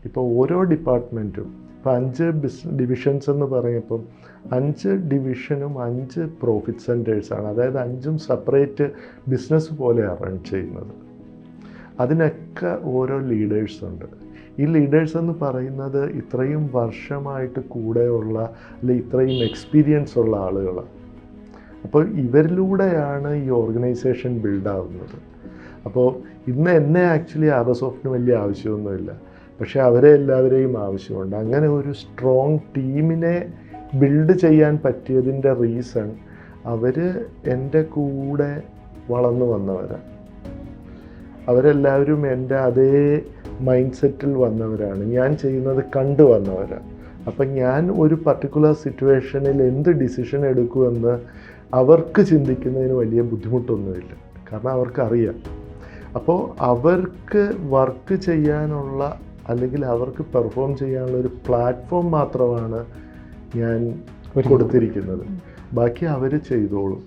ഇപ്പോൾ ഓരോ ഡിപ്പാർട്ട്മെൻറ്റും ഇപ്പോൾ 5 ഡിവിഷൻസ് എന്ന് പറയുമ്പം 5 ഡിവിഷനും 5 പ്രോഫിറ്റ് സെൻറ്റേഴ്സാണ്. അതായത് 5ഉം സെപ്പറേറ്റ് ബിസിനസ് പോലെയാണ് റൺ ചെയ്യുന്നത്. അതിനൊക്കെ ഓരോ ലീഡേഴ്സുണ്ട്. ഈ ലീഡേഴ്സ് എന്ന് പറയുന്നത് ഇത്രയും വർഷമായിട്ട് കൂടെയുള്ള അല്ലെങ്കിൽ ഇത്രയും എക്സ്പീരിയൻസ് ഉള്ള ആളുകളാണ്. അപ്പോൾ ഇവരിലൂടെയാണ് ഈ ഓർഗനൈസേഷൻ ബിൽഡാവുന്നത്. അപ്പോൾ ഇന്ന് എന്നെ ആക്ച്വലി ആബസോഫ്റ്റിന് വലിയ ആവശ്യമൊന്നുമില്ല, പക്ഷേ അവരെ എല്ലാവരെയും ആവശ്യമുണ്ട്. അങ്ങനെ ഒരു സ്ട്രോങ് ടീമിനെ ബിൽഡ് ചെയ്യാൻ പറ്റിയതിൻ്റെ റീസൺ അവർ എൻ്റെ കൂടെ വളർന്നു വന്നവരാണ്. അവരെല്ലാവരും എൻ്റെ അതേ മൈൻഡ് സെറ്റിൽ വന്നവരാണ്. ഞാൻ ചെയ്യുന്നത് കണ്ടു വന്നവരാണ്. അപ്പം ഞാൻ ഒരു പർട്ടിക്കുലർ സിറ്റുവേഷനിൽ എന്ത് ഡിസിഷൻ എടുക്കുമെന്ന് അവർക്ക് ചിന്തിക്കുന്നതിന് വലിയ ബുദ്ധിമുട്ടൊന്നുമില്ല, കാരണം അവർക്കറിയാം. അപ്പോൾ അവർക്ക് വർക്ക് ചെയ്യാനുള്ള അല്ലെങ്കിൽ അവർക്ക് പെർഫോം ചെയ്യാനുള്ള ഒരു പ്ലാറ്റ്ഫോം മാത്രമാണ് ഞാൻ കൊടുത്തിരിക്കുന്നത്. ബാക്കി അവർ ചെയ്തോളും.